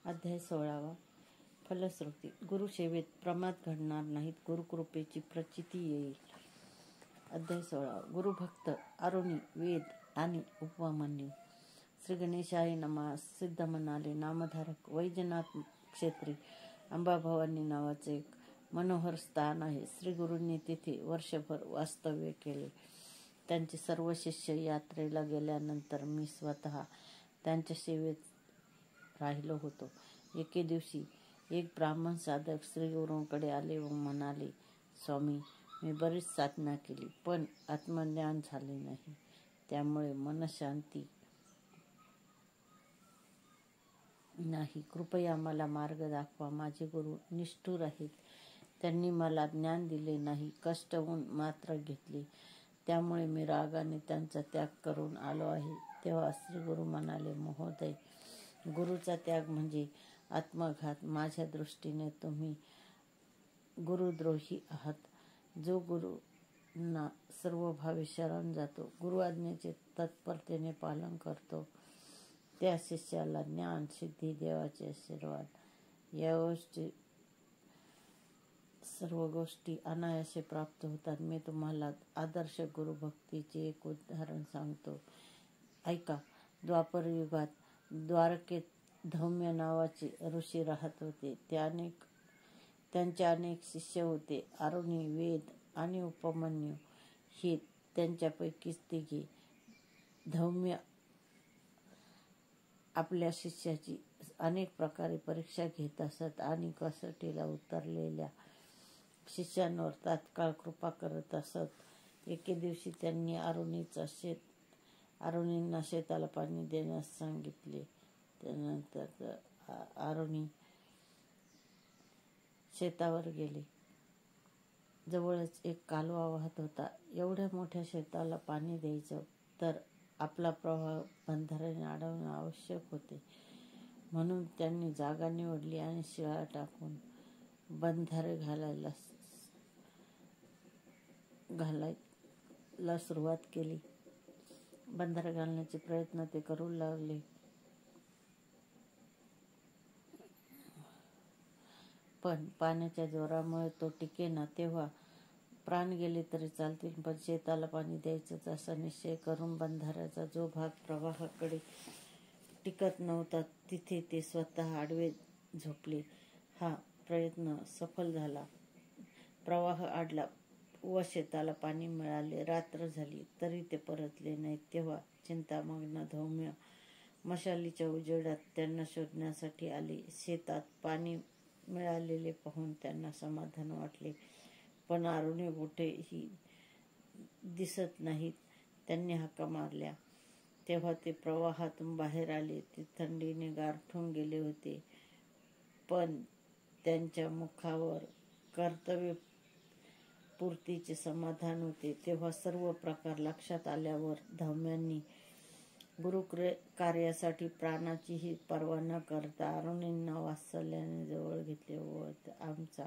अध्याय 16. फलश्रुती. गुरुसेवेत प्रमाद घडणार नाहीत, गुरुकृपेची प्रचिती येईल. अध्याय 16. गुरुभक्त अरुणी, वेद आणि उपमान्य. श्री गणेशाय नमः. सिद्ध म्हणाले नामधारक. वैजनाथ क्षेत्री अंबाभवानी नावाचे एक मनोहर स्थान आहे. श्री गुरूंनी तिथे वर्षभर वास्तव्य केले. त्यांचे सर्व शिष्य यात्रेला गेल्यानंतर मी स्वतः त्यांच्या सेवेत राहिलो होतो. एके दिवशी एक ब्राह्मण साधक श्री गुरूंकडे आले व म्हणाले, स्वामी, मी बरीच साधना केली, पण आत्मज्ञान झाले नाही. त्यामुळे मनशांती नाही. कृपया मला मार्ग दाखवा. माझे गुरु निष्ठुर आहेत. त्यांनी मला ज्ञान दिले नाही, कष्ट ऊन मात्र घेतले. त्यामुळे मी रागाने त्यांचा त्याग करून आलो आहे. तेव्हा श्री गुरु म्हणाले, महोदय, गुरुचा त्याग म्हणजे आत्मघात. माझ्या दृष्टीने तुम्ही गुरुद्रोही आहात. जो गुरूंना सर्वभावे शरण जातो, गुरु आज्ञेचे तत्परतेने पालन करतो, त्या शिष्याला ज्ञान, सिद्धी, देवाचे आशीर्वाद या सर्व गोष्टी अनायासे प्राप्त होतात. मी तुम्हाला आदर्श गुरुभक्तीचे एक उदाहरण सांगतो, ऐका. द्वापर युगात द्वारकेत धौम्य नावाचे ऋषी राहत होते. त्यांचे अनेक शिष्य होते. अरुणी, वेद आणि उपमान्य हे त्यांच्यापैकीच तिघे. धौम्य आपल्या शिष्याची अनेक प्रकारे परीक्षा घेत असत आणि कसोटीला उतरलेल्या शिष्यांवर तात्काळ कृपा करत असत. एके दिवशी त्यांनी अरुणींना शेताला पाणी देण्यास सांगितले. त्यानंतर अरुणी शेतावर गेले. जवळच एक कालवा वाहत होता. एवढ्या मोठ्या शेताला पाणी द्यायचं तर आपला प्रवाह बंधाऱ्याने अडवणे आवश्यक होते. म्हणून त्यांनी जागा निवडली आणि शिळा टाकून बंधारे घालायला सुरुवात केली. बंधारे घालण्याचे प्रयत्न ते करू लागले, पण पाण्याच्या जोरामुळे तो टिकेना. तेव्हा प्राण गेले तरी चालतील, पण शेताला पाणी द्यायचंच असा निश्चय करून बंधाऱ्याचा जो भाग प्रवाहाकडे टिकत नव्हता तिथे ते स्वतः आडवे झोपले. हा प्रयत्न सफल झाला. प्रवाह अडला व शेताला पाणी मिळाले. रात्र झाली तरी ते परतले नाहीत. तेव्हा चिंतामग्न धौम्य मशालीच्या उजेडात त्यांना शोधण्यासाठी आले. शेतात पाणी मिळालेले पाहून त्यांना समाधान वाटले, पण अरुणी कुठेही दिसत नाहीत. त्यांनी हाका मारल्या तेव्हा ते प्रवाहातून बाहेर आले. ते थंडीने गारठून गेले होते, पण त्यांच्या मुखावर कर्तव्यपूर्तीचे समाधान होते. तेव्हा सर्व प्रकार लक्षात आल्यावर धौम्यांनी गुरुकार्यासाठी प्राणाचीही पर्वा न करता अरुणींना वात्सल्याने जवळ घेतले व आमचा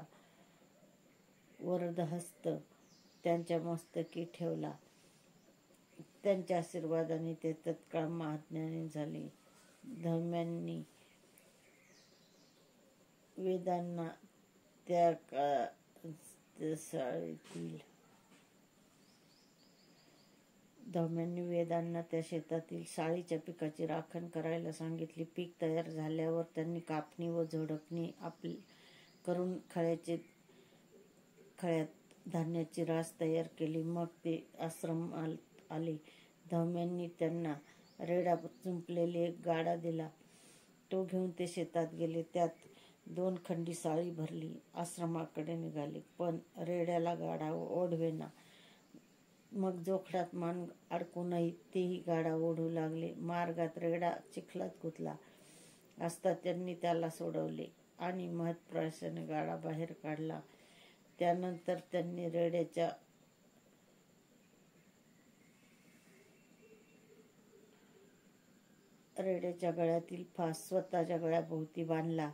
वरदहस्त त्यांच्या मस्तकी ठेवला. त्यांच्या आशीर्वादाने ते तत्काळ महाज्ञानी झाले. धौम्यांनी वेदांना त्या शेतातील शाळीच्या पिकाची राखण करायला सांगितली. पीक तयार झाल्यावर त्यांनी कापणी व झोडपणी करून खळ्यात धान्याची रास तयार केली. मग ते आश्रमात आले. धौम्यांनी त्यांना रेडा जुंपलेला एक गाडा दिला. तो घेऊन ते शेतात गेले. त्यात 2 खंडी साळी भरली. आश्रमाकडे निघाले, पण रेड्याला गाडा ओढवेना. मग जोखडात मान अडकूनही तेही गाडा ओढू लागले. मार्गात रेडा चिखलात गुंतला असता त्यांनी त्याला सोडवले आणि महत्प्रयासाने गाडा बाहेर काढला. त्यानंतर त्यांनी रेड्याच्या गळ्यातील फास स्वतःच्या गळ्याभोवती बांधला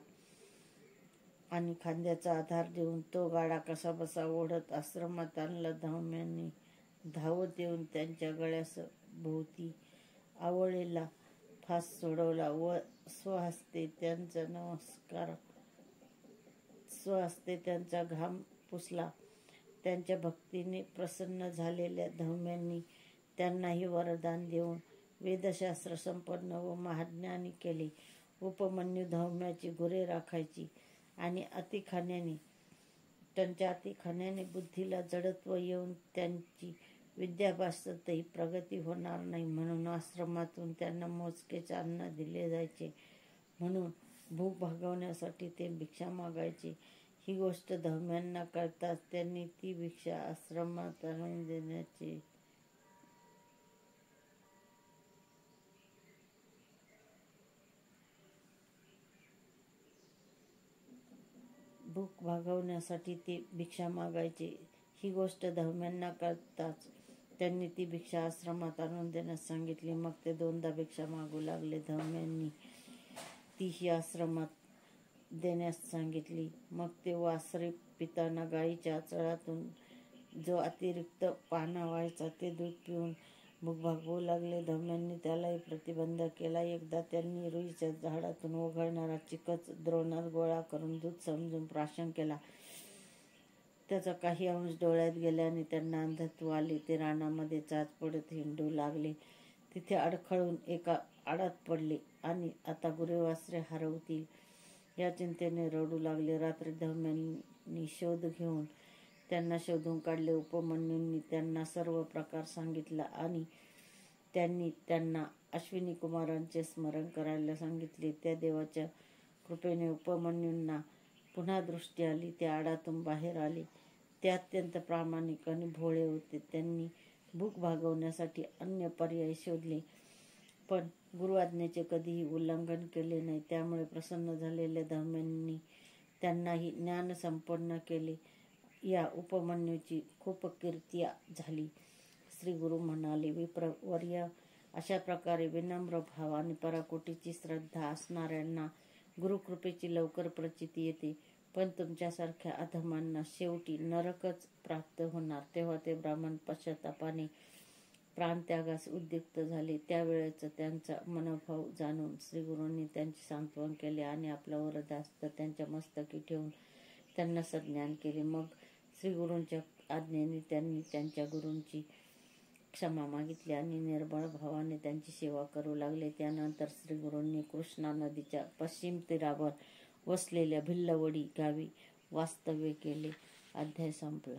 आणि खांद्याचा आधार देऊन तो गाडा कसाबसा ओढत आश्रमात आणला. धौम्यांनी धावत येऊन त्यांच्या गळ्याभोवती आवळलेला फास सोडवला व स्वहस्ते त्यांचा घाम पुसला. त्यांच्या भक्तीने प्रसन्न झालेल्या धौम्यांनी त्यांनाही वरदान देऊन वेदशास्त्र संपन्न व महाज्ञानी केले. उपमन्यू धौम्याची गुरे राखायची आणि त्यांच्या अतिखाण्याने बुद्धीला जडत्व येऊन त्यांची विद्याभ्यासातही प्रगती होणार नाही, म्हणून आश्रमातून त्यांना मोजकेच अन्न दिले जायचे. म्हणून भूक भागवण्यासाठी ते भिक्षा मागायचे. ही गोष्ट धौम्यांना कळताच त्यांनी ती भिक्षा आश्रमात आणून देण्याचे भूक भागवण्यासाठी ते भिक्षा मागायचे. ही गोष्ट धौम्यांना कळताच त्यांनी ती भिक्षा आश्रमात आणून देण्यास सांगितली. मग ते 2दा भिक्षा मागू लागले. धौम्यांनी तीही आश्रमात देण्यास सांगितली. मग ते वासरे पिताना गायीच्या आचळातून जो अतिरिक्त पाना व्हायचा ते दूध पिऊन भूक भागवू लागले. धौम्यांनी त्यालाही प्रतिबंध केला. एकदा त्यांनी रुईच्या झाडातून ओघळणारा चिकच द्रोणात गोळा करून दूध समजून प्राशन केला. त्याचा काही अंश डोळ्यात गेल्याने त्यांना अंधत्व आले. ते रानामध्ये चाच पडत हिंडू लागले. तिथे अडखळून एका आडात पडले आणि आता गुरेवासरे हरवतील या चिंतेने रडू लागले. रात्री धौम्यांनी शोध घेऊन त्यांना शोधून काढले. उपमन्यूंनी त्यांना सर्व प्रकार सांगितला आणि त्यांनी त्यांना अश्विनी कुमारांचे स्मरण करायला सांगितले. त्या देवाच्या कृपेने उपमन्यूंना पुन्हा दृष्टी आली. ते आडातून बाहेर आले. ते अत्यंत प्रामाणिक आणि भोळे होते. त्यांनी भूक भागवण्यासाठी अन्य पर्याय शोधले, पण गुरुआज्ञेचे कधीही उल्लंघन केले नाही. त्यामुळे प्रसन्न झालेल्या धौम्यांनी त्यांनाही ज्ञानसंपन्न केले. या उपमन्यूची खूप कीर्ती झाली. श्री गुरु म्हणाले, विप्रवर्य, अशा प्रकारे विनम्र भाव आणि पराकोटीची श्रद्धा असणाऱ्यांना गुरुकृपेची लवकर प्रचिती येते. पण तुमच्यासारख्या अधमांना शेवटी नरकच प्राप्त होणार. तेव्हा ते ब्राह्मण पश्चातापाने प्राणत्यागास उद्युक्त झाले. त्यावेळेचा त्यांचा मनोभाव जाणून श्रीगुरूंनी त्यांचे सांत्वन केले आणि आपला वरदहस्त त्यांच्या मस्तकी ठेवून त्यांना सज्ञान केले. मग श्रीगुरूंच्या आज्ञेने त्यांनी त्यांच्या गुरूंची क्षमा मागितली आणि निर्मळ भावाने त्यांची सेवा करू लागले. त्यानंतर श्रीगुरूंनी कृष्णा नदीच्या पश्चिम तीरावर वसलेल्या भिल्लवडी गावी वास्तव्य केले. अध्याय संपला.